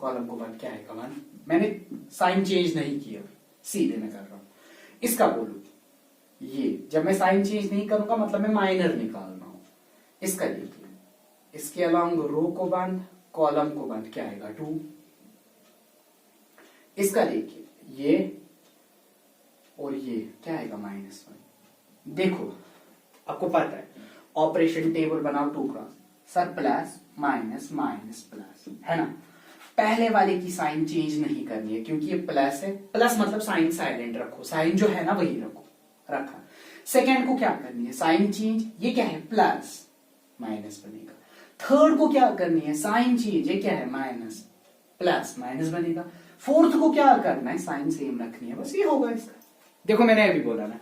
Column को बंद क्या आएगा 1। मैंने साइन चेंज नहीं किया, सीधे मैं कर रहा हूं। इसका बोलू ये, जब मैं साइन चेंज नहीं करूंगा मतलब मैं माइनर निकाल रहा हूं। इसका देखिए, इसके अलॉन्ग रो को बंद, कॉलम को बंद क्या आएगा 2। इसका देखिए ये और ये क्या आएगा -1। देखो आपको पता है ऑपरेशन टेबल बनाओ 2 cross, sir plus minus minus plus, है ना। पहले वाले की साइन चेंज नहीं करनी है क्योंकि ये प्लस है, प्लस मतलब साइन साइलेंट रखो, साइन जो है ना वही रखो, रखा। सेकेंड को क्या करनी है साइन चेंज, ये क्या है प्लस, माइनस बनेगा। थर्ड को क्या करनी है साइन चेंज, ये क्या है माइनस, प्लस माइनस बनेगा। फोर्थ को क्या करना है साइन सेम रखनी है, बस ये होगा इसका। देखो मैंने अभी बोला ना,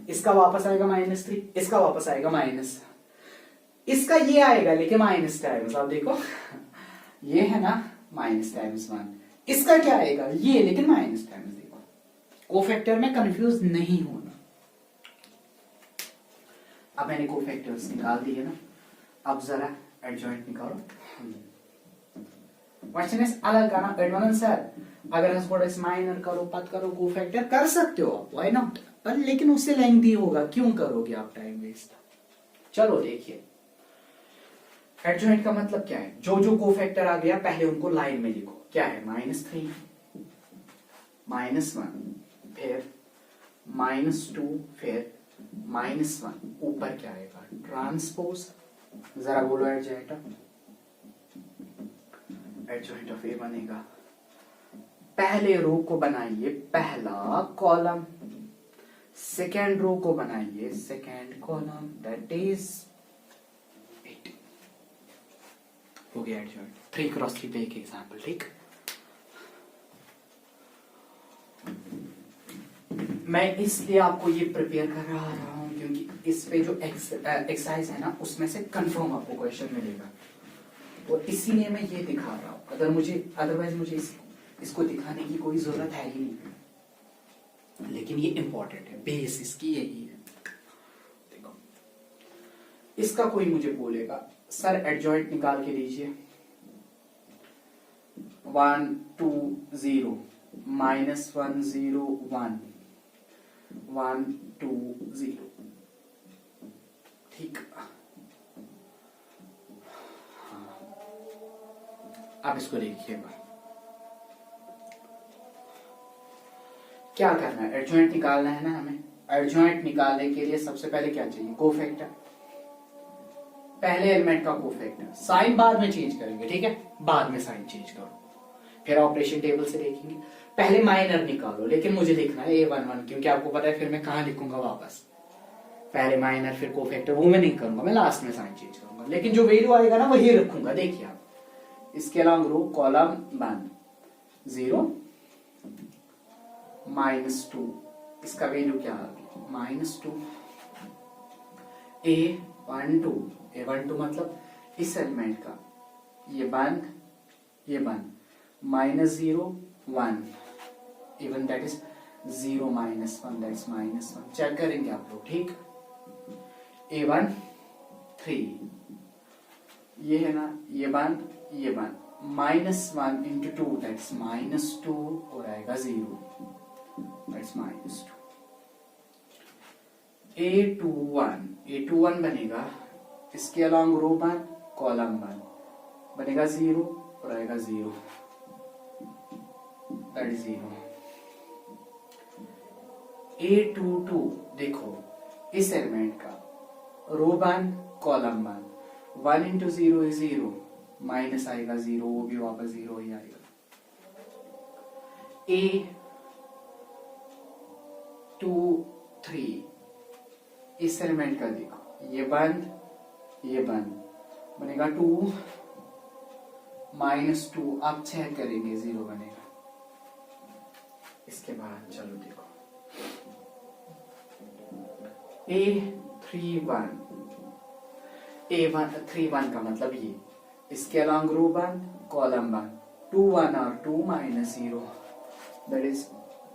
इसका वापस आएगा -3, इसका वापस आएगा माइनस, इसका ये आएगा लेकिन माइनस टाइम्स, आप देखो ये है ना -1, इसका क्या आएगा ये लेकिन माइनस टाइम्स। देखो कोफैक्टर में कंफ्यूज नहीं होना। अब मैंने कोफैक्टर्स निकाल दिए ना, अब जरा एडजॉइंट निकालो। क्वेश्चन इस अलग का ना एडवांस सर, अगर थोड़ा इस माइनर करो पत करो कोफैक्टर कर सकते हो आप, व्हाई नॉट, पर लेकिन उससे लेंथी होगा, क्यों करोगे आप टाइम वेस्ट। चलो देखिए एडजॉइंट का मतलब क्या है, जो जो कोफैक्टर आ गया पहले उनको लाइन में लिखो। क्या है -3 -1 फिर -2 फिर -1, ऊपर क्या आएगा ट्रांसपोज। जरा बोलो एडजॉइंट ऑफ ए बनेगा, पहले रो को बनाइए पहला कॉलम, सेकेंड रो को बनाइए सेकेंड कॉलम, दैट इज 8 हो गया एडजॉइंट। 3 क्रॉस 3 पे एक एग्जांपल, ठीक। मैं इसलिए आपको ये प्रिपेयर कर रहा हूं क्योंकि इस पे जो एक्सरसाइज है ना उसमें से कंफर्म आपको क्वेश्चन मिलेगा, और इसीलिए मैं ये दिखा रहा हूं। अदरवाइज मुझे इसको दिखाने की कोई जरूरत है ही नहीं, लेकिन ये इंपॉर्टेंट है, बेस इसकी यही है। देखो इसका कोई मुझे बोलेगा सर एडजॉइंट निकाल के दीजिए, 1 2 0 -1 0 1 1 2 0, ठीक। अब इसको देखिएगा क्या करना है, एडजॉइंट निकालना है ना हमें। एडजॉइंट निकालने के लिए सबसे पहले क्या चाहिए कोफैक्टर, पहले एलिमेंट का कोफैक्टर। साइन बाद में चेंज करेंगे, ठीक है, बाद में साइन चेंज करो, फिर ऑपरेशन टेबल से देखेंगे। पहले माइनर निकालो, लेकिन मुझे लिखना है A11 क्योंकि आपको पता है फिर मैं कहां लिखूंगा वापस, पहले माइनर फिर कोफैक्टर, वो मैं नहीं करूंगा, मैं लास्ट में साइन चेंज करूंगा, लेकिन जो वैल्यू आएगा ना वही रखूंगा। देखिए आप इसके अलॉन्ग रो कॉलम बंद 0 -2, इसका वैल्यू क्या आ गया -2, A12 मतलब इस एलिमेंट का ये बंद -0 1, even that is 0 -1, that's -1, check करेंगे आप लोग, ठीक। A1 3, ये है ना ये बंद -1 into 2 दैट्स -2 और आएगा 0, दैट्स -2। A21 बनेगा, इसके अलॉन्ग रो बंद कॉलम बंद, बनेगा 0 और आएगा 0, दैट इज 0। A22 देखो इस एलिमेंट का रो बंद कॉलम बंद, 1 into 0 is 0, माइनस आएगा 0, वो भी वापस 0 ही आएगा। A23 इस एलिमेंट का देखो ये बंद बनेगा 2 -2, आप चेक करेंगे 0 बनेगा। इसके बाद चलो देखो A31 का मतलब ये, इसके अलॉन्ग रो बंद कॉलम बंद, 2 1 और 2 -0, that is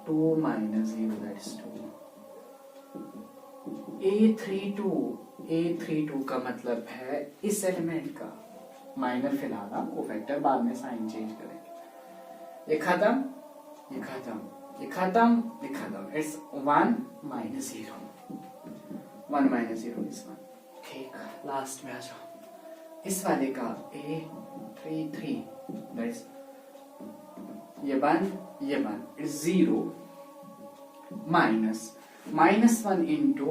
2 -0, that is 2। A32 का मतलब है इस एलिमेंट का, माइनर फिलहाल कोफैक्टर बाद में साइन चेंज करेंगे। ये खत्म, ये खत्म, ये खत्म, ये खत्म। इट्स 1 माइनस 0, 1 माइनस 0 इस वन। ठीक, लास्ट में आ जाओ। इस वाले का a 3 3 दैट्स ये 1 ये 1 it's 0 minus -1 into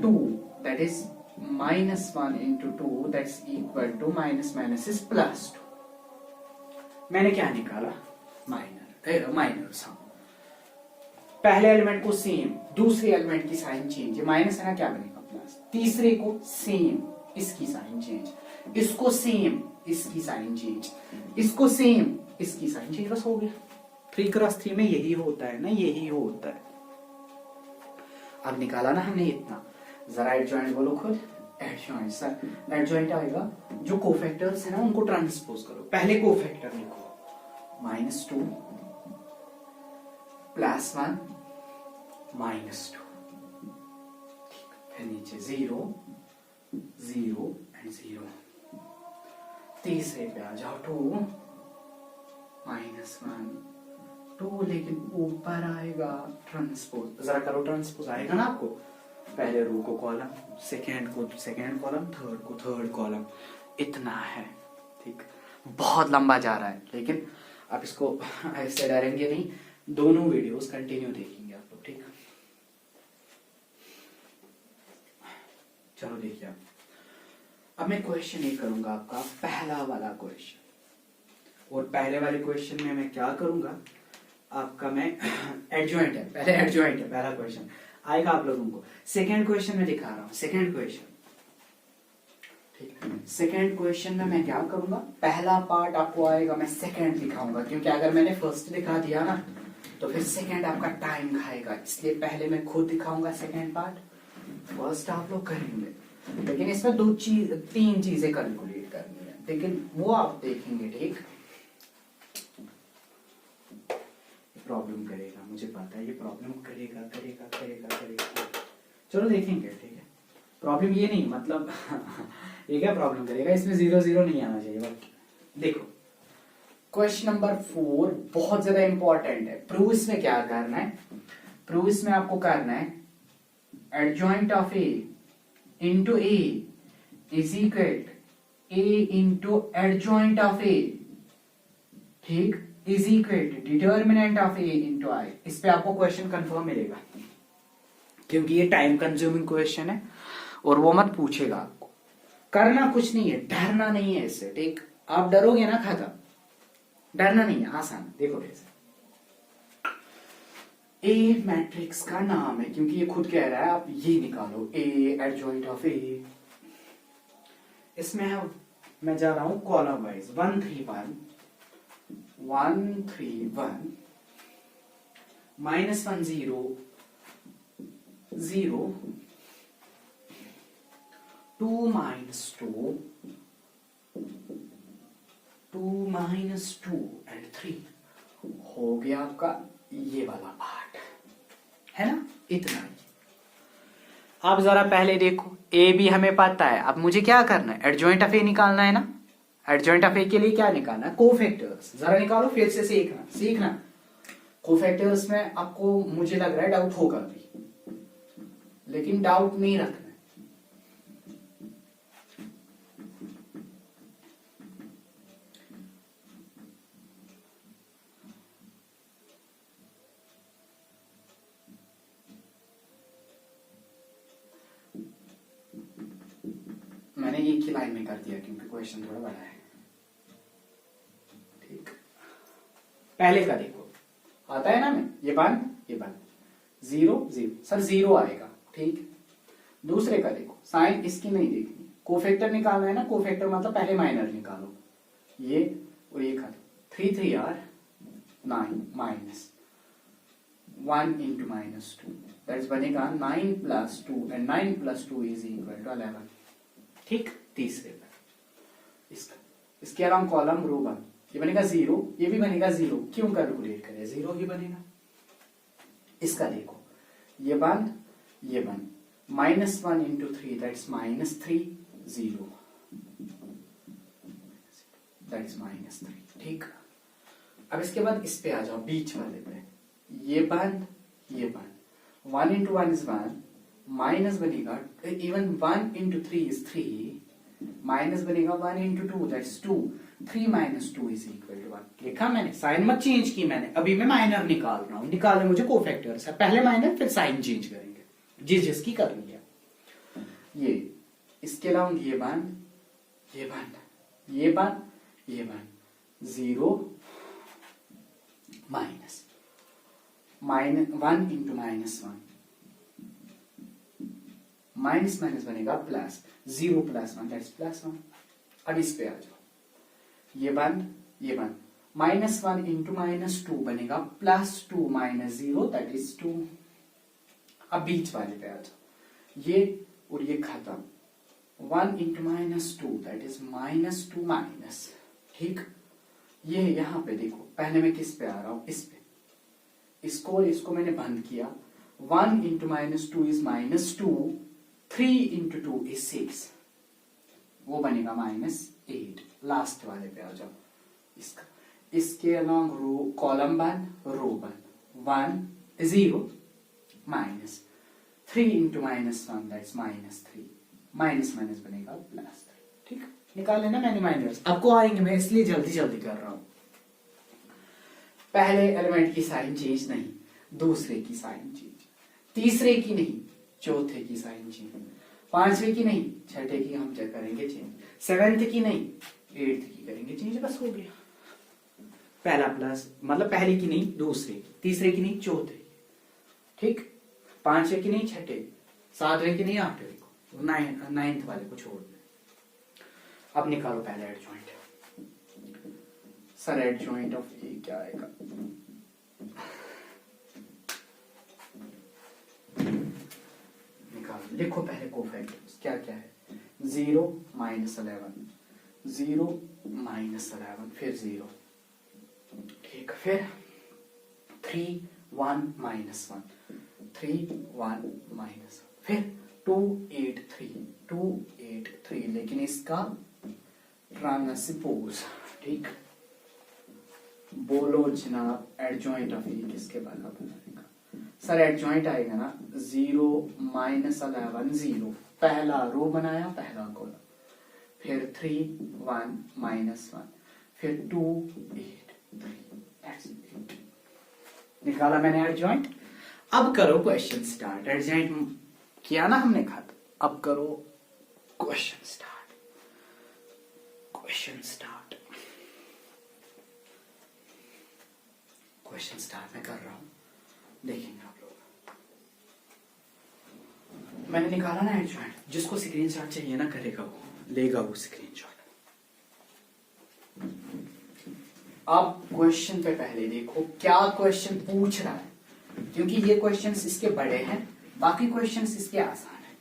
2 that is -1 into 2 that's equal to minus is +2। मैंने क्या निकाला? माइनर। पहले एलिमेंट को सेम, दूसरे एलिमेंट की साइन चेंज, ये माइनस है ना, क्या बनेगा? प्लस। तीसरे को सेम, इसकी साइन चेंज, इसको सेम, इसकी साइन चेंज, इसको सेम, इसकी साइन चेंज, बस हो गया। 3x3 में यही होता है ना, यही होता है। अब निकाला ना हमने इतना, जरा एडजॉइंट बोलो खुद। एडजॉइंट सर, एडजॉइंट आएगा जो कोफैक्टर्स है ना उनको ट्रांसपोज करो। पहले कोफैक्टर लिखो, -2 +1 -2, फिर नीचे 0 0 एंड 0। तीसरे पे आ जाओ 2 -1 2, लेकिन ऊपर आएगा ट्रांसपोज। जरा करो ट्रांसपोज, आएगा ना आपको। पहले रो को कॉलम, सेकेंड को सेकेंड कॉलम, थर्ड को थर्ड कॉलम, इतना है। ठीक, बहुत लंबा जा रहा है, लेकिन आप इसको ऐसे डरेंगे नहीं, दोनों वीडियोस कंटिन्यू देखेंगे आप लोग। ठीक, चलो देखिए अब मैं क्वेश्चन ये करूंगा आपका पहला वाला क्वेश्चन। और पहले वाले क्वेश्चन में मैं क्या करूंगा आपका, मैं एडजॉइंट है, पहले एडजॉइंट है पहला क्वेश्चन आएगा आप लोगों को। सेकेंड क्वेश्चन में दिखा रहा हूं, सेकेंड क्वेश्चन। ठीक, सेकेंड क्वेश्चन में मैं क्या करूंगा, पहला पार्ट आपको आएगा, मैं सेकेंड दिखाऊंगा, क्योंकि अगर मैंने फर्स्ट दिखा दिया ना तो फिर सेकेंड आपका टाइम खाएगा, इसलिए पहले मैं खुद दिखाऊंगा सेकेंड पार्ट, फर्स्ट आप लोग करेंगे। लेकिन इसमें तीन चीजें कैलकुलेट करनी है, लेकिन वो आप देखेंगे। ठीक, प्रॉब्लम करेगा, मुझे पता है ये प्रॉब्लम करेगा करेगा करेगा करेगा। चलो देखेंगे। ठीक है, प्रॉब्लम ये नहीं, मतलब ये क्या प्रॉब्लम करेगा, इसमें 0 0 नहीं आना चाहिए। बट देखो क्वेश्चन नंबर 4 बहुत ज्यादा इंपॉर्टेंट है। प्रूव इसमें क्या करना है, प्रूव इसमें आपको करना है adjoint of A into A is equal A into adjoint of A. ठीक, is equal to determinant of A into I. इस पे आपको क्वेश्चन कंफर्म मिलेगा, क्योंकि ये टाइम कंज्यूमिंग क्वेश्चन है और वो मत पूछेगा आपको। करना कुछ नहीं है, डरना नहीं है इससे। ठीक, आप डरोगे ना खत्म, डरना नहीं है, आसान। देखो कैसे, ए मैट्रिक्स का नाम है, क्योंकि ये खुद कह रहा है आप ये निकालो, ए एडजॉइंट ऑफ ए। इसमें मैं जा रहा हूं कॉलम वाइज, 1 3 1 1 3 1 -1 0 0 2 -2 2 -2 एंड 3। हो गया आपका ये वाला पार्ट, है ना, इतना ही। अब जरा पहले देखो, ए भी हमें पता है, अब मुझे क्या करना है, एडजॉइंट ऑफ ए निकालना है ना। एडजॉइंट ऑफ ए के लिए क्या निकालना है, कोफैक्टर्स। जरा निकालो, फिर से सीखना। कोफैक्टर्स में आपको मुझे लग रहा है डाउट होगा भी, लेकिन डाउट नहीं रखना। मैंने एक ही लाइन में कर दिया क्योंकि क्वेश्चन थोड़ा बड़ा है। ठीक, पहले का देखो, आता है ना, मैं ये बन 0 0 सर 0 आएगा। ठीक, दूसरे का देखो, साइन इसकी नहीं देखनी, कोफैक्टर निकालना है ना। कोफैक्टर मतलब पहले माइनर निकालो, ये और ये खत्म। 3 3 आर 9 -1 into -2 दैट्स बनेगा 9 + 2 एंड 9 + 2 इज इक्वल टू 11। ठीक, तीसरे पर इसके अलावा कॉलम रो 1, ये बनेगा 0, ये भी बनेगा 0। क्यों कैलकुलेट करें, 0 ही बनेगा। इसका देखो, ये बन -1 into 3 दैट्स -3 0 दैट्स -3। ठीक, अब इसके बाद इस पे आ जाओ, बीच वाले पे, ये बंद ये बंद, 1 इंटू 1 इज 1, माइनस बनेगा, इवन 1 इंटू 3 इज 3, माइनस बनेगा 1 into 2 that's 2, 3 minus 2 is equal to 1। लिखा मैंने, साइन मत चेंज की मैंने, अभी मैं माइनर निकाल रहा हूं, निकालने मुझे कोफैक्टर्स है, पहले माइनर फिर साइन चेंज करेंगे, जिसकी करनी है। ये इसके अलावा ये बंद ये बंद ये बंद ये बंद, 0 माइनस 1 इंटू -1, माइनस माइनस बनेगा प्लस, 0 प्लस 1 दैट्स +1। अब इस पे आ जाओ, ये बंद ये बंद, -1 इंटू -2 बनेगा +2 माइनस 0 दैट इज 2। अब बीच वाले पे आ जाओ, ये और ये खत्म, 1 इंटू -2 दैट इज -2 माइनस, ठीक। ये यहां पे देखो, पहले मैं किस पे आ रहा हूं, इस पे, इसको मैंने बंद किया, 1 इंटू -2 इज -2, 3 इंटू 2 इज 6, वो बनेगा -8। लास्ट वाले पे आ जाओ, इसके अलॉन्ग रो कॉलम बंद रो बंद, 1 0 minus 3 into -1 that's -3, minus minus बनेगा +3, ठीक। निकाल लेना मैंने माइनस, आपको आएंगे, मैं इसलिए जल्दी जल्दी कर रहा हूं। पहले एलिमेंट की साइन चेंज नहीं, दूसरे की साइन चेंज, तीसरे की नहीं, चौथे की साइन चेंज, पांचवे की नहीं, छठे की हम चेक करेंगे चेंज, 7th की नहीं, 8th की करेंगे चेंज, बस हो गया। पहला प्लस मतलब पहले की नहीं दूसरे, तीसरे की नहीं चौथे, ठीक। पांचवे की नहीं छठे, 7वें की नहीं 8वें को, 9th वाले को छोड़ दे। अब निकालो पहले एडजॉइंट। सर एडजॉइंट ऑफ ए क्या आएगा, निकालो, लिखो पहले कोफैक्टर्स क्या क्या है, 0 -11, 0 -11 फिर 0, ठीक। फिर 3 1 -1, 3 1 -1, फिर 2 8 3 2 8 3, लेकिन इसका ट्रांसपोज, ठीक। बोलो जनाब एडजॉइंट ऑफ ए किसके बराबर आएगा, सर एडजॉइंट आएगा ना 0 -11 0, पहला रो बनाया पहला कॉलम, फिर 3 1 -1, फिर 2 8 3, निकाला मैंने एडजॉइंट। अब करो क्वेश्चन स्टार्ट, एडजॉइंट किया ना हमने खाता, अब करो question start, question start, question start मैं कर रहा हूं, देखेंगे आप लोग। मैंने निकाला ना एडजॉइंट, जिसको स्क्रीनशॉट चाहिए ना करेगा वो, लेगा वो स्क्रीनशॉट। अब क्वेश्चन पे पहले देखो क्या क्वेश्चन पूछ रहा है, क्योंकि ये क्वेश्चंस इसके बड़े हैं, बाकी क्वेश्चंस इसके आसान है।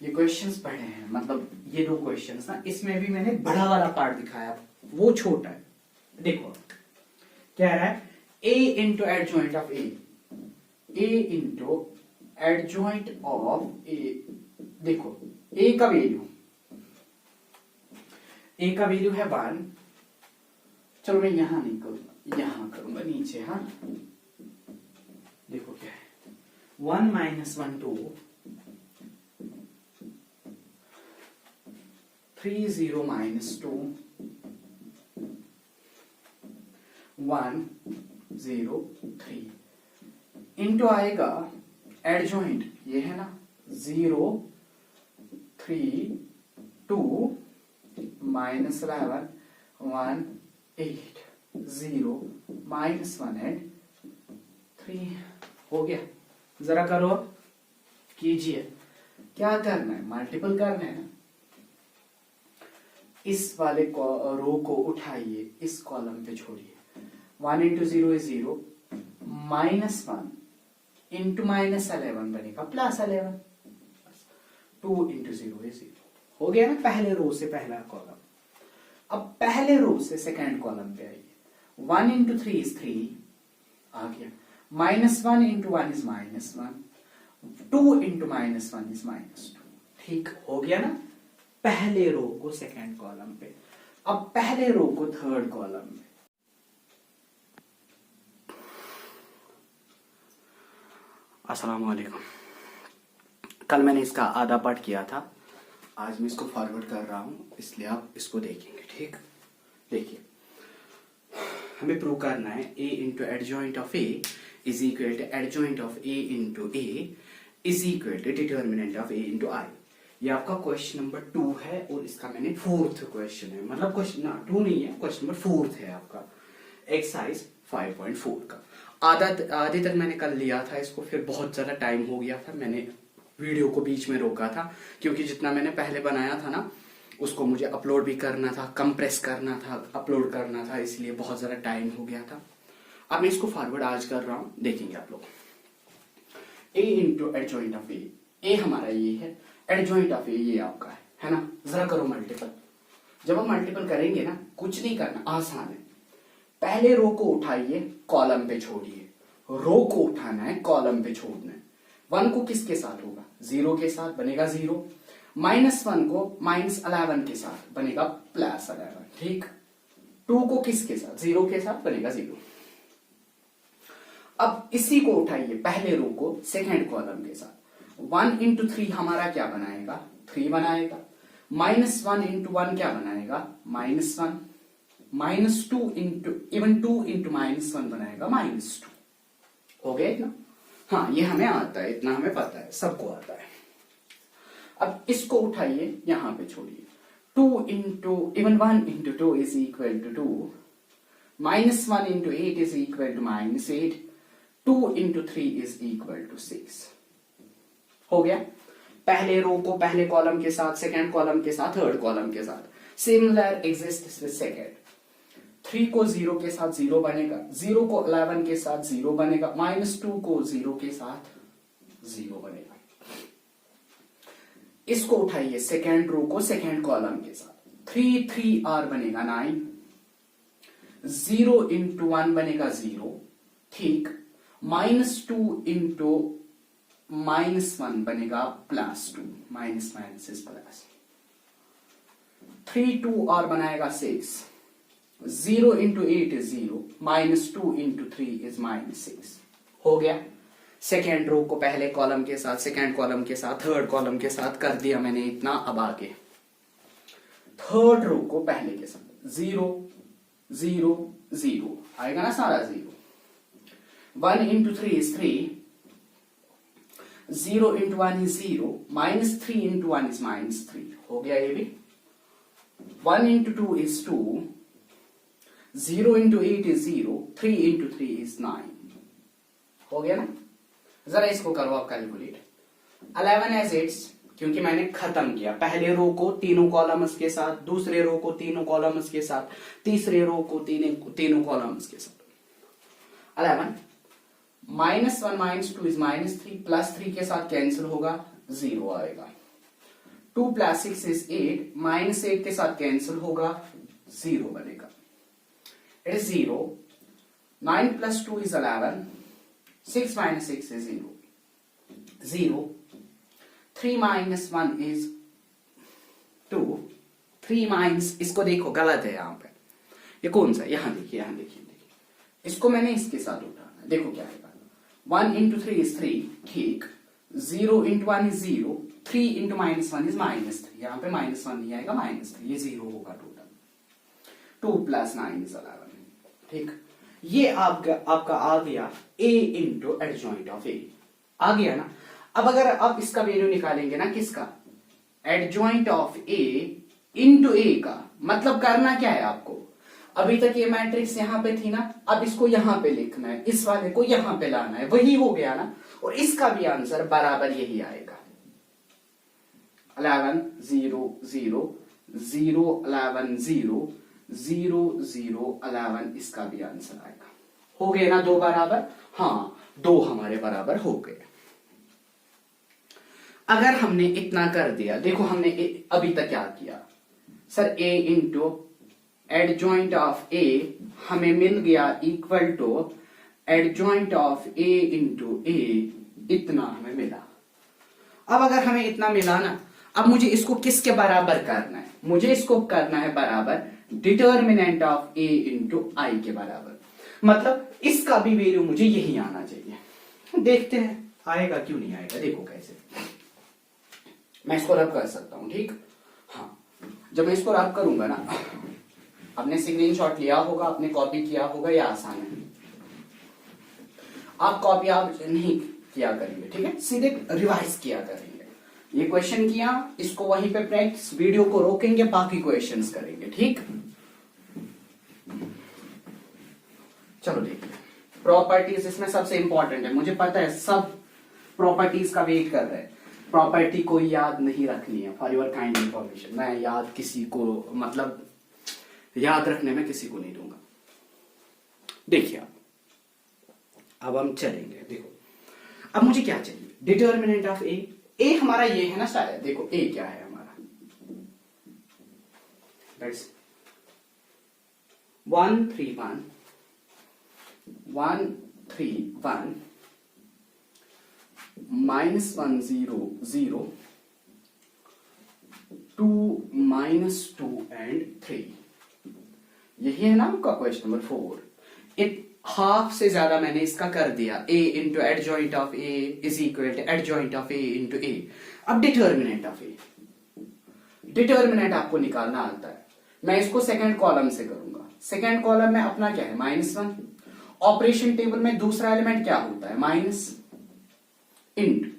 ये क्वेश्चंस बड़े हैं, मतलब ये 2 क्वेश्चंस ना, इसमें भी मैंने बड़ा वाला पार्ट दिखाया, वो छोटा है। देखो क्या रहा है, a into adjoint of a, a into adjoint of a, देखो a का वैल्यू है 1, चलो मैं यहां नहीं करूंगा, यहां करूंगा नीचे, हाँ। देखो क्या है, 1 -1 2, 3 0 -2, 1 0 3, इंटू आएगा एडजॉइंट, ये है ना 0 3 2 -11 1 8 0 -1 एंड 3, हो गया। जरा करो, कीजिए, क्या करना है, मल्टीपल करना है ना। इस वाले रो को उठाइए, इस कॉलम पे छोड़िए, 1 इंटू 0 इज 0, -1 इंटू -11 बनेगा +11, 2 इंटू 0 इज 0, हो गया ना पहले रो से पहला कॉलम। अब पहले रो से सेकंड कॉलम पे आइए, 1 इंटू 3 इज 3, आ गया, -1 इंटू 1 इज -1, 2 इंटू -1 इज -2, ठीक हो गया ना पहले रो को सेकंड कॉलम पे। अब पहले रो को थर्ड कॉलम में, अस्सलाम वालेकुम। कल मैंने इसका आधा पार्ट किया था, आज मैं इसको फॉरवर्ड कर रहा हूँ, इसलिए आप इसको देखेंगे। ठीक, देखिए हमें प्रूव करना है a into adjoint of a is equal to adjoint of a into a is equal to determinant of a into i। ये आपका क्वेश्चन नंबर 2 है और इसका मैंने 4th क्वेश्चन है, मतलब क्वेश्चन ना 2 नहीं है, क्वेश्चन नंबर 4th है आपका एक्सरसाइज 5.4 का। आधे तक मैंने कल लिया था इसको, फिर बहुत ज्यादा टाइम हो गया था, मैंने वीडियो को बीच में रोका था क्योंकि जितना मैंने पहले बनाया था ना उसको मुझे अपलोड भी करना था, कंप्रेस करना था, अपलोड करना था, इसलिए बहुत ज्यादा टाइम हो गया था। अब मैं इसको फॉरवर्ड आज कर रहा हूं, देखेंगे आप लोग। a इंटू एडजॉइंट ऑफ ए हमारा ये है, एडजॉइंट ऑफ ए ये आपका है ना। जरा करो मल्टीपल। जब हम मल्टीपल करेंगे ना, कुछ नहीं करना, आसान है। पहले रो को उठाइए, कॉलम पे छोड़िए, रो को उठाना है, कॉलम पे छोड़ना है। 1 को किसके साथ होगा? 0 के साथ, बनेगा 0। -1 को -11 के साथ बनेगा +11। ठीक, 2 को किसके साथ? 0 के साथ, बनेगा 0। अब इसी को उठाइए, पहले रो को सेकेंड कॉलम के साथ। 1 इंटू 3 हमारा क्या बनाएगा? 3 बनाएगा। -1 इंटू 1 क्या बनाएगा? -1। -2 इंटू इवन 2 इंटू -1 बनाएगा -2। हो गया इतना? हाँ, ये हमें आता है, इतना हमें पता है, सबको आता है। अब इसको उठाइए, यहां पे छोड़िए। 2 into even 1 into 2 is equal to 2। -1 into 8 is equal to -8। 2 into 3 is equal to 6। हो गया। पहले रो को पहले कॉलम के साथ, सेकेंड कॉलम के साथ, थर्ड कॉलम के साथ। Similar exist with second. 3 को 0 के साथ 0 बनेगा, 0 को 11 के साथ 0 बनेगा, -2 को 0 के साथ 0 बनेगा। इसको उठाइए, सेकेंड रो को सेकेंड कॉलम के साथ। 3 3 बनेगा 9। 0 इंटू 1 बनेगा 0। ठीक, -2 इंटू -1 बनेगा +2। Minus minus is plus. 3 2 बनाएगा 6। 0 इंटू 8 इज 0। -2 into 3 is -6। हो गया। सेकेंड रो को पहले कॉलम के साथ, सेकेंड कॉलम के साथ, थर्ड कॉलम के साथ कर दिया मैंने इतना। अब आगे थर्ड रो को पहले के साथ 0 0 0 आएगा ना, सारा 0। 1 into 3 is 3। 0 into 1 is 0। -3 into 1 is -3। हो गया ये भी। 1 into 2 is 2। 0 into 8 is 0। 3 into 3 is 9। हो गया ना। जरा इसको करो आप कैलकुलेट। 11 एज इट्स, क्योंकि मैंने खत्म किया। पहले रो को तीनों कॉलम्स के साथ, दूसरे रो को तीनों कॉलम्स के साथ, तीसरे रो को तीनों कॉलम्स के साथ। 11 -1 -2 इज -3। +3 के साथ कैंसिल होगा, 0 आएगा। 2 + 6 इज 8। -8 के साथ कैंसिल होगा, 0 बनेगा। It is 0। 9 + 2 is 11। 6 - 6 is 0. 0. 3 - 1 is 2. 3 - इसको देखो, गलत है यहाँ पे। ये कौन सा? यहाँ देखिए, यहाँ देखिए, देखिए। इसको मैंने इसके साथ उठाना, देखो क्या आएगा। 1 इंटू 3 इज 3। ठीक। 0 इंटू 1 इज 0। 3 into -1 is -3। यहाँ पे -1 नहीं आएगा, -3। ये 0 होगा टोटल। 2 + 9 इज 11। ठीक, ये आपका आ गया a into adjoint of a। आ गया ना। अब अगर आप इसका वैल्यू निकालेंगे ना, किसका? Adjoint of a into a का, मतलब करना क्या है आपको? अभी तक ये मैट्रिक्स यहां पे थी ना, अब इसको यहां पे लिखना है, इस वाले को यहां पे लाना है। वही हो गया ना, और इसका भी आंसर बराबर यही आएगा। 11 0 0 0 11 0 0 0 11, इसका भी आंसर आएगा। हो गए ना 2 बराबर? हाँ, 2 हमारे बराबर हो गए। अगर हमने इतना कर दिया, देखो हमने अभी तक क्या किया sir, a into adjoint of a हमें मिल गया equal to adjoint of a into a। इतना हमें मिला। अब अगर हमें इतना मिला ना, अब मुझे इसको किसके बराबर करना है? मुझे इसको करना है बराबर डिटर्मिनेंट ऑफ a इंटू आई के बराबर। मतलब इसका भी वैल्यू मुझे यही आना चाहिए। देखते हैं आएगा क्यों नहीं आएगा, देखो कैसे मैं इसको रब कर सकता हूं, ठीक। हाँ, जब मैं इसको रब करूंगा ना, आपने स्क्रीनशॉट लिया होगा, आपने कॉपी किया होगा, ये आसान है। आप कॉपी आप नहीं किया करेंगे, ठीक है, सीधे रिवाइज किया करेंगे। ये क्वेश्चन किया, इसको वहीं पे प्रैक्टिस, वीडियो को रोकेंगे, बाकी क्वेश्चंस करेंगे, ठीक। चलो देखिए, प्रॉपर्टीज इसमें सबसे इंपॉर्टेंट है, मुझे पता है सब प्रॉपर्टीज का वेट कर रहे हैं। प्रॉपर्टी कोई याद नहीं रखनी है, फॉर योर काइंड इंफॉर्मेशन। मैं याद किसी को, मतलब याद रखने में किसी को नहीं दूंगा। देखिए अब हम चलेंगे, देखो अब मुझे क्या चाहिए, डिटर्मिनेंट ऑफ ए हमारा ये है ना शायद, देखो ए क्या है हमारा, दैट्स 1 3 1 1 3 1 -1 0 0 2 -2 and 3। यही है ना आपका क्वेश्चन नंबर 4। हाफ से ज्यादा मैंने इसका कर दिया, a into adjoint of a is equal to adjoint of a into a। अब डिटर्मिनेंट ऑफ a, डिटर्मिनेंट आपको निकालना आता है, मैं इसको सेकंड कॉलम से करूंगा। सेकंड कॉलम में अपना क्या है, -1। ऑपरेशन टेबल में दूसरा एलिमेंट क्या होता है, माइनस इंट,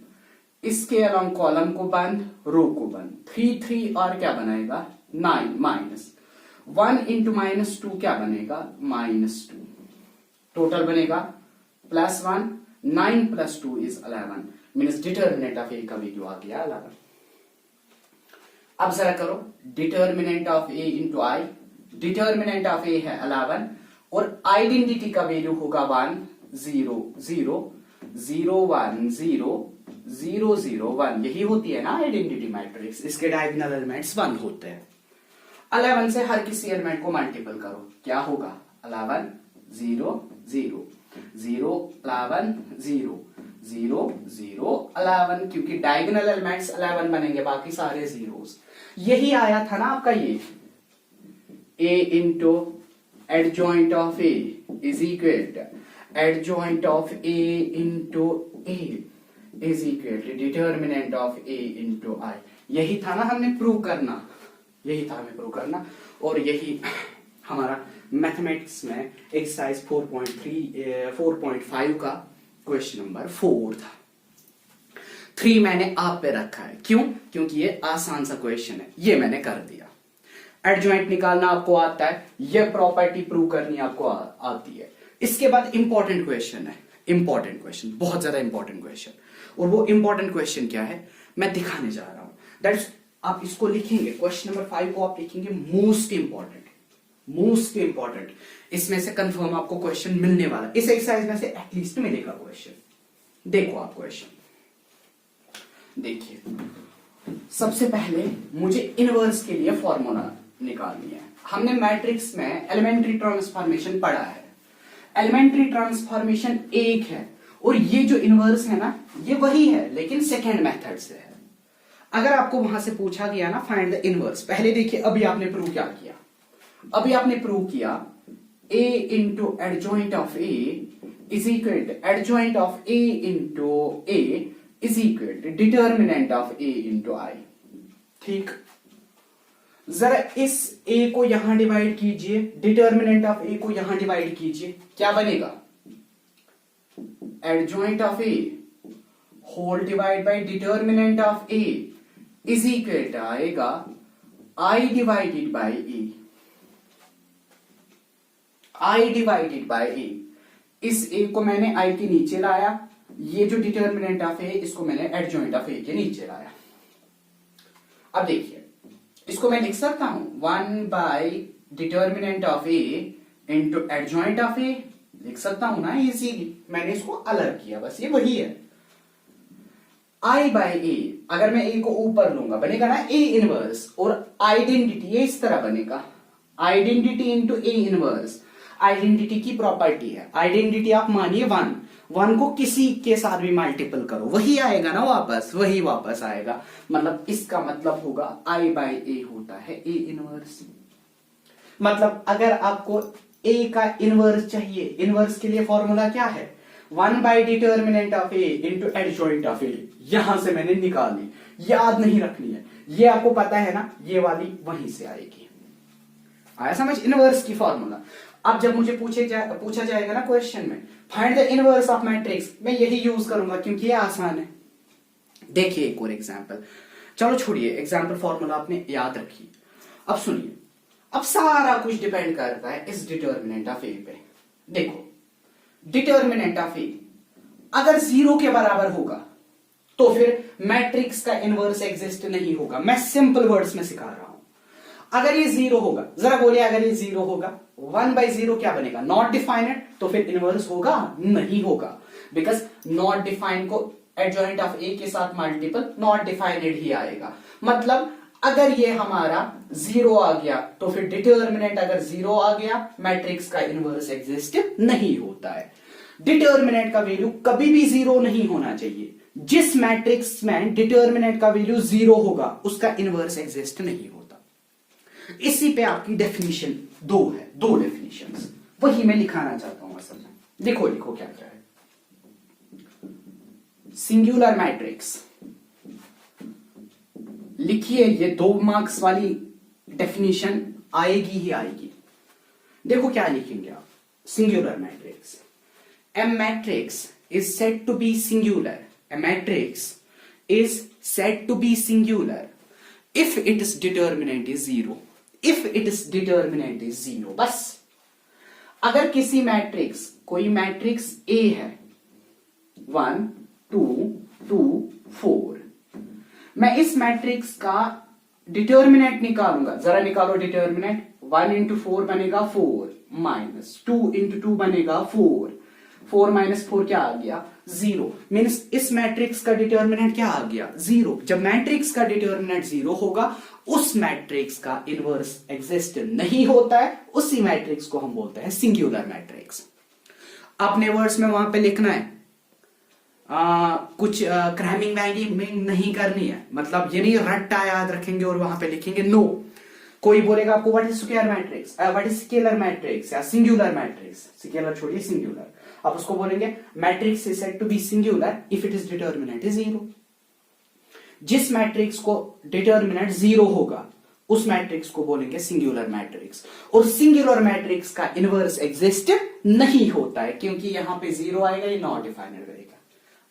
इसके अलॉन्ग कॉलम को बंद, रो को बंद, 3 3 और क्या बनाएगा 9 माइनस 1 इंटू -2 क्या बनेगा -2, टोटल बनेगा +1, 9 + 2 is 11, means determinant of A का वैल्यू आ गया 11। अब जरा करो determinant of A into I, determinant of A है 11 और आइडेंटिटी का वैल्यू होगा 1 0 0 0 1 0 0 0 1, यही होती है ना आइडेंटिटी मैट्रिक्स, इसके डायगोनल एलिमेंट्स 1 होते हैं। 11 से हर किसी एलिमेंट को मल्टीपल करो, क्या होगा 11 0 0 0 11 0 0 0 11, क्योंकि डायगोनल एलिमेंट्स 11 बनेंगे, बाकी सारे जीरोस। यही आया था ना आपका ये a into adjoint of a is equal to adjoint of a into a is equal to determinant of a into i। यही था ना हमने प्रूव करना, यही था हमें प्रूव करना, और यही हमारा मैथमेटिक्स में एक्सरसाइज 4.5 का क्वेश्चन नंबर 4 था। 3 मैंने आप पे रखा है, क्यों, क्योंकि ये आसान सा क्वेश्चन है, ये मैंने कर दिया। एडजॉइंट निकालना आपको आता है, ये प्रॉपर्टी प्रूव करनी आपको आती है। इसके बाद इंपॉर्टेंट क्वेश्चन है, इंपॉर्टेंट क्वेश्चन, बहुत ज्यादा इंपॉर्टेंट क्वेश्चन, और वो इंपॉर्टेंट क्वेश्चन क्या है मैं दिखाने जा रहा हूं। दैट्स, आप इसको लिखेंगे, क्वेश्चन नंबर 5 को आप लिखेंगे मोस्ट इंपॉर्टेंट, मोस्ट इंपॉर्टेंट। इसमें से कंफर्म आपको क्वेश्चन मिलने वाला, इस एक्सरसाइज में से एटलीस्ट मिलेगा क्वेश्चन। देखो आप क्वेश्चन देखिए, सबसे पहले मुझे इनवर्स के लिए फॉर्मूला निकालनी है। हमने मैट्रिक्स में एलिमेंट्री ट्रांसफॉर्मेशन पढ़ा है, एलिमेंट्री ट्रांसफॉर्मेशन एक है, और ये जो इनवर्स है ना ये वही है, लेकिन सेकेंड मेथड से है। अगर आपको वहां से पूछा गया ना फाइंड द इनवर्स, पहले देखिए अभी आपने प्रूव क्या किया, अभी आपने प्रूव किया a into adjoint of a is equal to adjoint of a into a is equal to determinant of a into i, ठीक। जरा इस a को यहां डिवाइड कीजिए, डिटर्मिनेंट ऑफ a को यहां डिवाइड कीजिए, क्या बनेगा adjoint of a whole divide by determinant of a is equal to आएगा i divided by a, i divided by a। इस a को मैंने i के नीचे लाया, ये जो डिटर्मिनेंट ऑफ a इसको मैंने एडजॉइंट ऑफ a के नीचे लाया। अब देखिए इसको मैं लिख सकता हूं 1 by determinant of a into adjoint of a, लिख सकता हूं ना इजीली, मैंने इसको अलग किया, बस ये वही है। i बाय a, अगर मैं a को ऊपर लूंगा बनेगा ना a इनवर्स, और आइडेंटिटी ये इस तरह बनेगा identity into a inverse. Identity की प्रॉपर्टी है, आइडेंटिटी आप मानिए 1 को किसी के साथ भी मल्टीपल करो वही आएगा ना वापस, वही वापस आएगा, मतलब इसका मतलब होगा i बाय a होता है a इनवर्स। मतलब अगर आपको a का इनवर्स चाहिए, इनवर्स के लिए फॉर्मूला क्या है, 1 by determinant of A into adjoint of A, यहां से मैंने निकाली, याद नहीं रखनी है, ये आपको पता है ना, ये वाली वहीं से आएगी। आया समझ इनवर्स की फॉर्मूला। अब जब मुझे पूछा जाएगा ना क्वेश्चन में find the inverse of matrix, मैं यही यूज करूंगा क्योंकि ये आसान है। देखिए एक और एग्जांपल, चलो छोड़िए एग्जांपल, फॉर्मूला आपने याद रखी। अब सुनिए, अब सारा कुछ डिपेंड करता है इस डिटर्मिनेंट ऑफ ए पे। देखो डिटर्मिनेंट ऑफ ए अगर 0 के बराबर होगा तो फिर मैट्रिक्स का इनवर्स एग्जिस्ट नहीं होगा। मैं सिंपल वर्ड्स में सिखा रहा हूं। अगर ये 0 होगा, जरा बोलिए अगर ये 0 होगा, 1/0 क्या बनेगा, नॉट डिफाइनेड, तो फिर इनवर्स होगा नहीं होगा, बिकॉज नॉट डिफाइंड को एडजॉइंट ऑफ ए के साथ मल्टीपल नॉट डिफाइनेड ही आएगा। मतलब अगर ये हमारा 0 आ गया तो फिर डिटर्मिनेंट अगर 0 आ गया, मैट्रिक्स का इनवर्स एग्जिस्ट नहीं होता है। डिटर्मिनेंट का वैल्यू कभी भी 0 नहीं होना चाहिए। जिस मैट्रिक्स में डिटर्मिनेंट का वैल्यू 0 होगा उसका इनवर्स एग्जिस्ट नहीं होता। इसी पे आपकी डेफिनेशन 2 है, 2 डेफिनेशंस, वही मैं लिखाना चाहता हूं असल में। लिखो लिखो क्या क्या है। सिंगुलर मैट्रिक्स लिखिए, ये 2 मार्क्स वाली डेफिनेशन आएगी ही आएगी। देखो क्या लिखेंगे आप, singular matrix, a matrix is said to be singular, a matrix is said to be singular if its determinant is 0, if its determinant is 0। बस अगर किसी मैट्रिक्स, कोई मैट्रिक्स ए है 1 2 2 4, मैं इस मैट्रिक्स का डिटर्मिनेंट निकालूंगा, जरा निकालो डिटर्मिनेंट। 1 इंटू 4 बनेगा 4, माइनस 2 इंटू 2 बनेगा 4, 4 माइनस 4 क्या आ गया, 0। मीन्स इस मैट्रिक्स का डिटर्मिनेंट क्या आ गया, 0। जब मैट्रिक्स का डिटर्मिनेंट 0 होगा उस मैट्रिक्स का इनवर्स एग्जिस्ट नहीं होता है, उसी मैट्रिक्स को हम बोलते हैं सिंगुलर मैट्रिक्स। अपने वर्ड्स में वहां पे लिखना है, कुछ क्रैमिंग वैमिंग नहीं करनी है, मतलब ये नहीं रट्टा याद रखेंगे और वहां पे लिखेंगे, नो। कोई बोलेगा आपको what is square matrix, what is scalar matrix या सिंगुलर मैट्रिक्स, स्केलर छोड़िए सिंगुलर, आप उसको बोलेंगे matrix is said to be singular if it is determinant is 0। जिस मैट्रिक्स को डिटर्मिनेंट 0 होगा उस मैट्रिक्स को बोलेंगे सिंगुलर मैट्रिक्स, और सिंगुलर मैट्रिक्स का इनवर्स एग्जिस्ट नहीं होता है क्योंकि यहां पे 0 आएगा, ये नॉट डिफाइनेड रहेगा।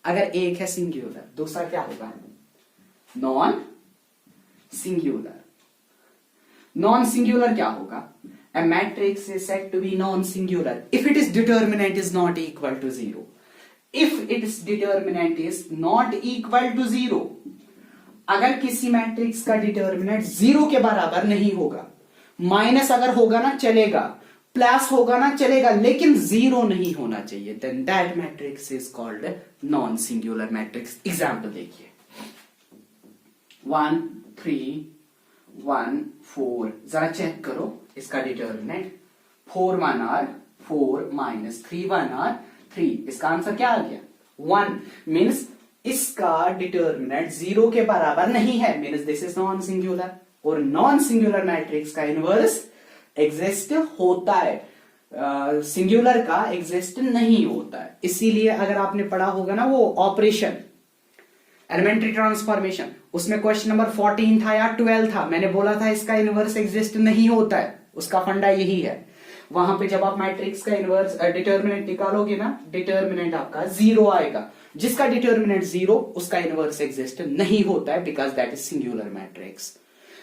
अगर एक है सिंगुलर, दूसरा क्या होगा, नॉन सिंगुलर। नॉन सिंगुलर क्या होगा, a matrix is said to be non-singular if its determinant is not equal to 0. If its determinant is not equal to 0, अगर किसी मैट्रिक्स का डिटर्मिनेंट 0 के बराबर नहीं होगा, माइनस अगर होगा ना चलेगा, प्लस होगा ना चलेगा, लेकिन 0 नहीं होना चाहिए, then that matrix is called non-singular matrix. Example देखिए, 1 3 1 4, जरा चेक करो इसका डिटर्मिनेंट, 4 1 आर 4 माइनस 3 1 आर 3, इसका आंसर क्या आ गया 1। मीन्स इसका डिटर्मिनेंट 0 के बराबर नहीं है, means this is non singular, और नॉन सिंगुलर मैट्रिक्स का इनवर्स एग्जिस्ट होता है, सिंगुलर का एग्जिस्ट नहीं होता है। इसीलिए अगर आपने पढ़ा होगा ना वो ऑपरेशन एलिमेंट्री ट्रांसफॉर्मेशन, उसमें क्वेश्चन नंबर 14 था या 12 था, मैंने बोला था इसका इनवर्स एग्जिस्ट नहीं होता है, उसका फंडा यही है। वहां पे जब आप मैट्रिक्स का इनवर्स डिटर्मिनेंट निकालोगे ना, डिटर्मिनेंट आपका 0 आएगा, जिसका डिटर्मिनेंट 0 उसका इनवर्स एग्जिस्ट नहीं होता है, because that is singular matrix.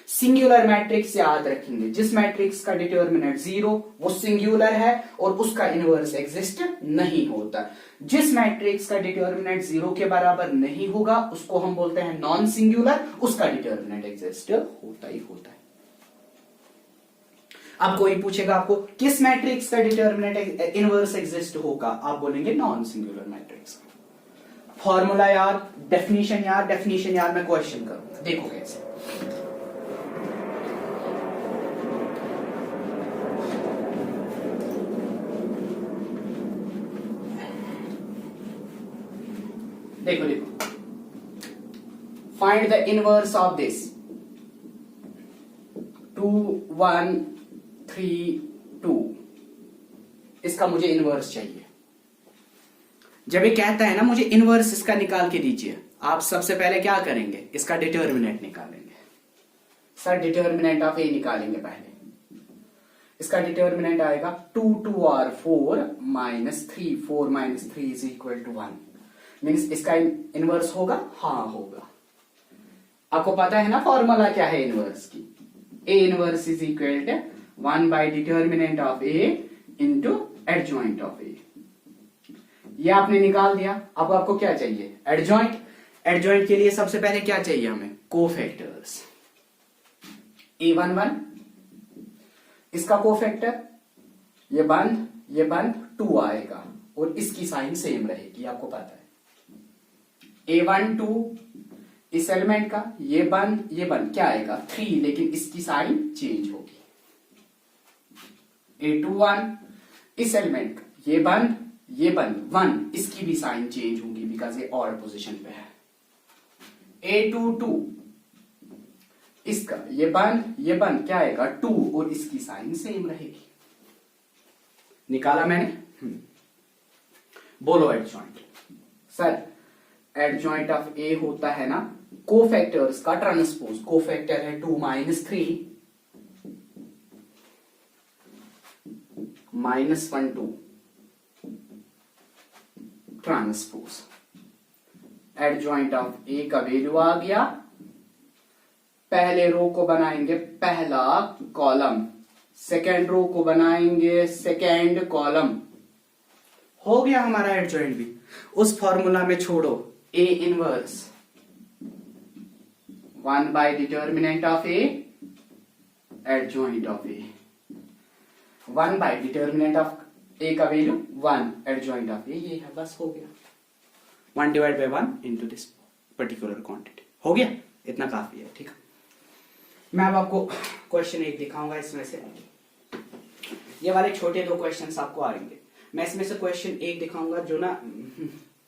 Singular matrix याद रखेंगे, जिस मैट्रिक्स का डिटर्मिनेंट 0 वो सिंगुलर है और उसका इनवर्स एग्जिस्ट नहीं होता। जिस मैट्रिक्स का डिटर्मिनेंट 0 के बराबर नहीं होगा उसको हम बोलते हैं नॉन सिंगुलर, उसका डिटर्मिनेंट एग्जिस्ट होता ही होता है। अब कोई पूछेगा आपको किस मैट्रिक्स का डिटर्मिनेंट इनवर्स एग्जिस्ट होगा, आप बोलेंगे नॉन सिंगुलर मैट्रिक्स। फॉर्मूला यार, डेफिनेशन यार, डेफिनेशन यार, मैं क्वेश्चन करूंगा, देखो कैसे। देखो देखो, find the inverse of this 2 1 3 2, इसका मुझे इनवर्स चाहिए। जब ये कहता है ना मुझे इनवर्स इसका निकाल के दीजिए, आप सबसे पहले क्या करेंगे, इसका डिटर्मिनेंट निकालेंगे। सर डिटर्मिनेंट ऑफ ए निकालेंगे पहले। इसका डिटर्मिनेंट आएगा 2 2 r 4 minus 3 4 minus 3 is equal to 1। Means इसका इनवर्स होगा, हाँ होगा। आपको पता है ना फॉर्मूला क्या है इनवर्स की, A inverse is equal to 1 by determinant of A into adjoint of A. ये आपने निकाल दिया। अब आपको क्या चाहिए, एडजॉइंट। एडजॉइंट के लिए सबसे पहले क्या चाहिए हमें, कोफैक्टर्स। a11 इसका कोफैक्टर, ये बंद 2 आएगा और इसकी साइन सेम रहेगी, आपको पता है। a12 इस एलिमेंट का, ये बंद क्या आएगा 3, लेकिन इसकी साइन चेंज होगी। a21 इस एलिमेंट का, ये बंद 1, इसकी भी साइन चेंज होगी बिकॉज ये ऑड पोजीशन पे है। a22 इसका, ये बंद क्या आएगा 2 और इसकी साइन सेम रहेगी। निकाला मैंने। बोलो adjoint. Sir adjoint of A होता है ना कोफैक्टर्स का ट्रांसपोज। कोफैक्टर है 2 minus 3 minus 1 2 transpose. Adjoint of A का वैल्यू आ गया। पहले रो को बनाएंगे पहला कॉलम, सेकेंड रो को बनाएंगे सेकेंड कॉलम। हो गया हमारा एडजॉइंट भी। उस फॉर्मूला में छोड़ो A inverse 1 by determinant of A adjoint of A. 1 by determinant of A का वैल्यू 1, एडजॉइंट ऑफ ए ये है, बस हो गया। 1 divide by 1 into this particular quantity. हो गया, इतना काफी है। ठीक है, मैं अब आपको क्वेश्चन एक दिखाऊंगा। इसमें से ये वाले छोटे 2 क्वेश्चंस आपको आएंगे। मैं इसमें से क्वेश्चन एक दिखाऊंगा जो ना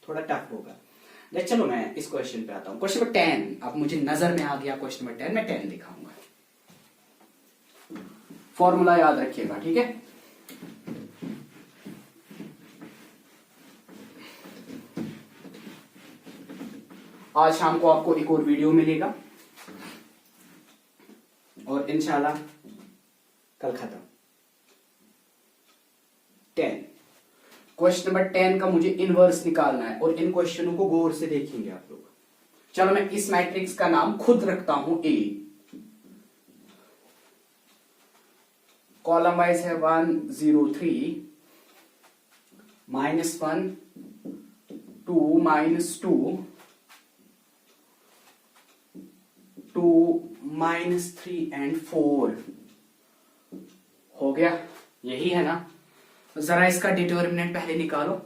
थोड़ा टफ होगा। चलो मैं इस क्वेश्चन पे आता हूं। क्वेश्चन नंबर 10, अब मुझे नजर में आ गया क्वेश्चन नंबर 10, मैं 10 दिखाऊंगा। फॉर्मूला याद रखिएगा, ठीक है। आज शाम को आपको एक और वीडियो मिलेगा और इंशाल्लाह कल खत्म। 10 क्वेश्चन नंबर 10 का मुझे इनवर्स निकालना है और इन क्वेश्चनों को गौर से देखेंगे आप लोग। चलो मैं इस मैट्रिक्स का नाम खुद रखता हूं ए। कॉलम वाइज है 1 0 3 -1 2 -2 2 -3 एंड 4। हो गया, यही है ना। जरा इसका डिटर्मिनेंट पहले निकालो।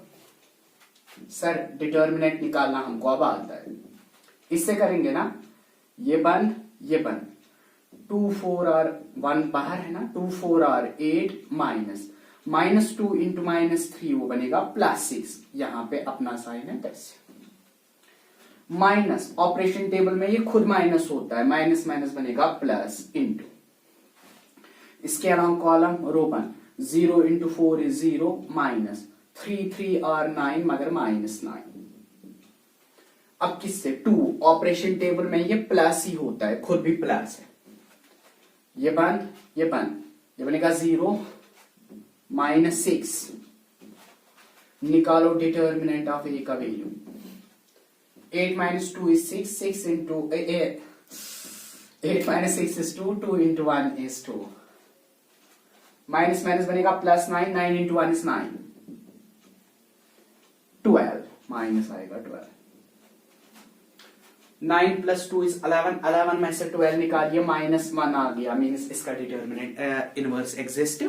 सर डिटर्मिनेंट निकालना हमको अब आता है। इससे करेंगे ना, ये बंद 2 4 r 1 बाहर है ना, 2 4 r 8 -2 इंटू -3 वो बनेगा +6। यहां पे अपना साइन है कैसे माइनस। ऑपरेशन टेबल में ये खुद माइनस होता है, माइनस माइनस बनेगा प्लस इंटू। इसके अलावा column row 1 0 into 4 is 0 -3 3 r 9 मगर -9। अब किससे 2, ऑपरेशन टेबल में ये प्लस ही होता है, खुद भी प्लस है। ये बंद ये बनेगा 0 -6। निकालो डिटर्मिनेंट ऑफ ए का value. 8 - 2 is 6 6 into 8 8 - 6 is 2 2 into 1 is 2। Minus minus बनेगा +9 9 into 1 is 9 12 माइनस आएगा 12। 9 + 2 is 11 11 में से 12 निकालिए -1 आ गया। मीन्स इसका डिटर्मिनेंट इनवर्स एग्जिस्ट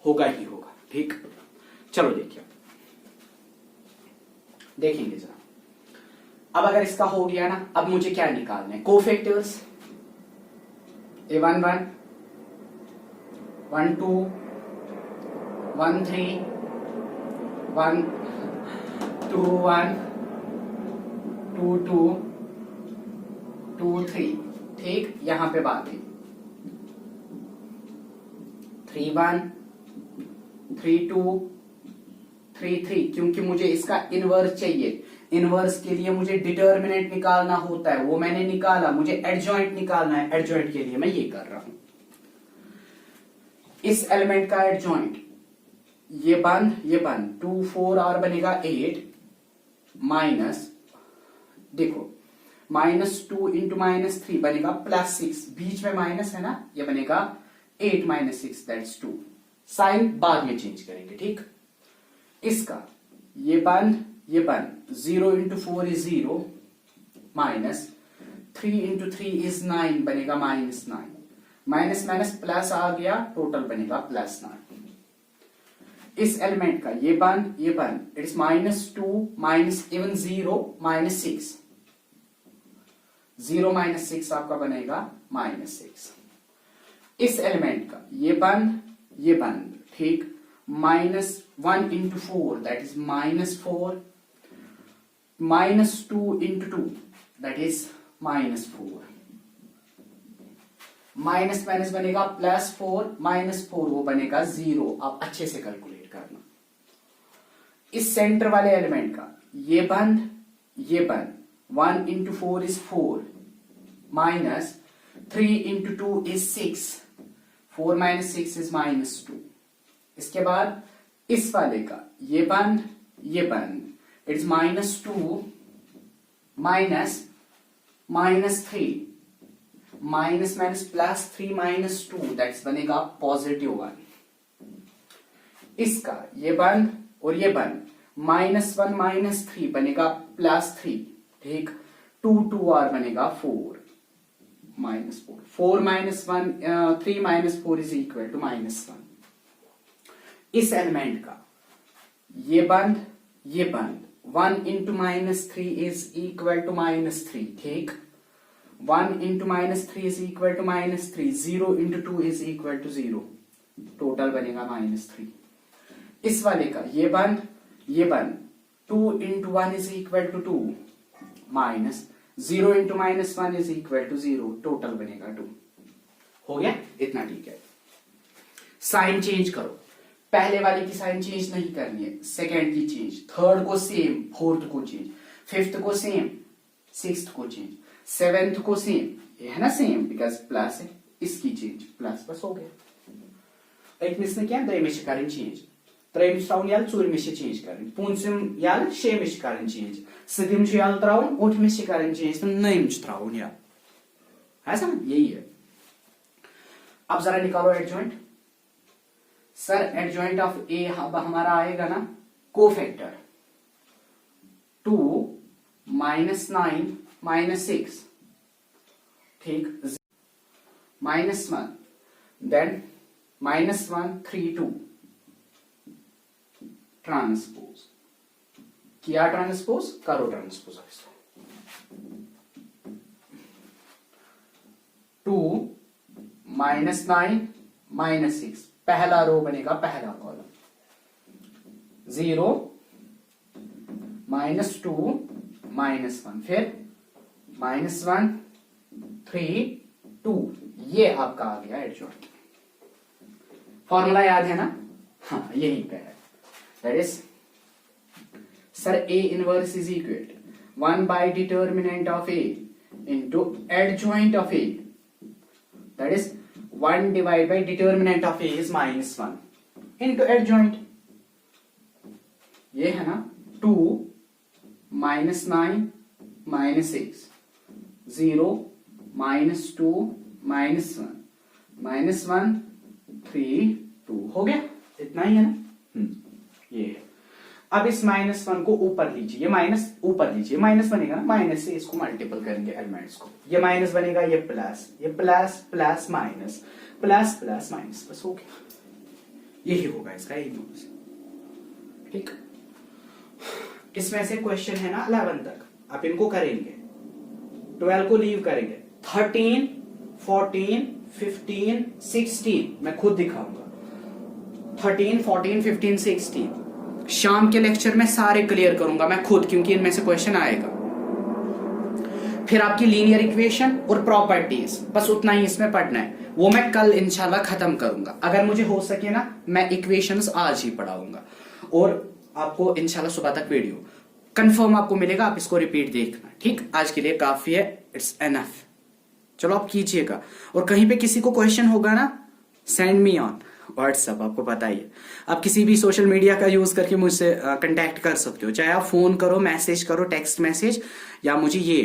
होगा ही होगा। ठीक, चलो देखेंगे जरा। अब अगर इसका हो गया ना, अब मुझे क्या निकालना है, कोफैक्टर्स। a11 1 2 1 3 1 2 1 2 2 2 3। ठीक, यहां पे बात है 3 1 3 2 3 3, क्योंकि मुझे इसका इनवर्स चाहिए। इनवर्स के लिए मुझे डिटर्मिनेंट निकालना होता है, वो मैंने निकाला। मुझे एडजॉइंट निकालना है, एडजॉइंट के लिए मैं ये कर रहा हूं। इस एलिमेंट का एडजॉइंट ये बंद 2 4 और बनेगा 8 माइनस, देखो -2 इंटू -3 बनेगा +6, बीच में माइनस है ना, ये बनेगा 8 - 6 दैट्स 2। साइन बाद में चेंज करेंगे, ठीक। इसका ये बंद 0 into 4 is 0 minus 3 into 3 is 9 बनेगा -9, माइनस माइनस प्लस आ गया, टोटल बनेगा +9। इस एलिमेंट का ये बंद इट्स -2 माइनस इवन 0 -6, 0 - 6 आपका बनेगा -6। इस एलिमेंट का ये बंद ठीक, -1 into 4 that is -4, -2 into 2 that is -4, minus minus बनेगा +4, -4 वो बनेगा 0। आप अच्छे से कैलकुलेट करना। इस सेंटर वाले एलिमेंट का ये बंद 1 into 4 is 4 minus 3 into 2 is 6, 4 - 6 is -2। इसके बाद इस वाले का ये बंद it's -2 minus -3, minus minus +3 -2 that's बनेगा +1। इसका ये बंद और ये बंद -1 - 3 बनेगा +3, ठीक। 2 2 और बनेगा 4 -4, 4 - 3 - 4 इज इक्वल टू -1। इस एलिमेंट का ये बंद 1 इंटू -3 इज इक्वल टू -3, ठीक। 1 into -3 is equal to -3, 0 into 2 is equal to 0, total बनेगा -3। इस वाले का ये बंद 2 into 1 is equal to 2 minus 0 into -1 is equal to 0, total बनेगा 2। हो गया, इतना ठीक है। साइन चेंज करो, पहले वाले की साइन चेंज नहीं करनी है, सेकेंड की चेंज, थर्ड को सेम, फोर्थ को चेंज, फिफ्थ को सेम, सिक्स्थ को चेंज, सेवेंथ को सेम, ये है ना सेम बिकॉज प्लस है, इसकी चेंज प्लस, बस हो गया। एक क्या दयमिश करें चेंज, त्रेमिश त्राउन याल चूरमिश चेंज करें, पूंसिम याल शेमिश करें चेंज, सदिम याल त्राउन ओठमिश करें चेंज, तो नयमिश त्राउन याल, है समझ, यही है। अब जरा निकालो एडजॉइंट। सर एडजॉइंट ऑफ ए अब हमारा आएगा ना कोफैक्टर 2 -9 -6, ठीक, -1 देन -1 3 2 ट्रांसपोज किया, ट्रांसपोज करो, ट्रांसपोज 2 -9 -6, पहला रो बनेगा पहला कॉलम, 0 -2 -1, फिर -1 3 2, ये आपका आ गया एडजॉइंट। फॉर्मूला याद है ना, हाँ यही पे है, that is sir A inverse is equal 1 by determinant of A into adjoint of A, that is 1 divided by determinant of A is -1 into adjoint, ये है ना 2 -9 -6 0 -2 -1 3 2, हो गया, इतना ही है ना, ये है। अब इस -1 को ऊपर लीजिए, ये माइनस ऊपर लीजिए, माइनस बनेगा ना, माइनस से इसको मल्टीपल करेंगे एलिमेंट्स को, ये माइनस बनेगा, ये plus plus minus plus plus minus, बस हो गया, यही होगा इसका इनवर्स, ठीक। इसमें से क्वेश्चन है ना 11 तक, आप इनको करेंगे, 12 को लीव करेंगे, 13 14 15 16 मैं खुद दिखाऊंगा, 13 14 15 16 शाम के लेक्चर में सारे क्लियर करूंगा मैं खुद, क्योंकि इनमें से क्वेश्चन आएगा। फिर आपकी लीनियर इक्वेशन और प्रॉपर्टीज, बस उतना ही इसमें पढ़ना है, वो मैं कल इंशाल्लाह खत्म करूंगा। अगर मुझे हो सके ना मैं इक्वेशंस आज ही पढ़ाऊंगा, और आपको इंशाल्लाह सुबह तक वीडियो कंफर्म आपको मिलेगा, आप इसको रिपीट देखना। ठीक, आज के लिए काफी है, इट्स एनफ। चलो आप कीजिएगा, और कहीं पे किसी को क्वेश्चन होगा ना, सेंड मी ऑन व्हाट्सएप, आपको पता ही है। आप किसी भी सोशल मीडिया का यूज करके मुझसे कांटेक्ट कर सकते हो, चाहे आप फोन करो, मैसेज करो, टेक्स्ट मैसेज, या मुझे ये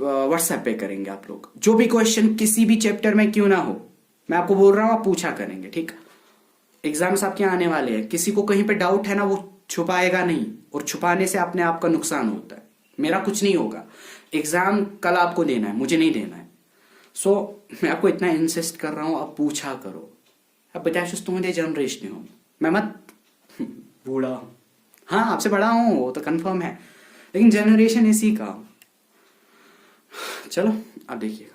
व्हाट्सएप पे करेंगे आप लोग। जो भी क्वेश्चन किसी भी चैप्टर में क्यों ना हो, मैं आपको बोल रहा हूं, आप पूछा करेंगे। ठीक, एग्जाम्स आपके आने वाले हैं, किसी को कहीं पे डाउट है ना, वो छुपाएगा नहीं, और छुपाने से अपने आप का नुकसान होता है। मेरा कुछ नहीं होगा, एग्जाम कल आपको देना है, मुझे नहीं देना है। सो मैं आपको इतना इंसिस्ट कर रहा हूं, आप पूछा करो। अब बताया तुम्हारे जनरेशन हो, मैं मत बूढ़ा हूं, हाँ आपसे बड़ा हूं वो तो कंफर्म है, लेकिन जनरेशन इसी का। चलो अब देखिए।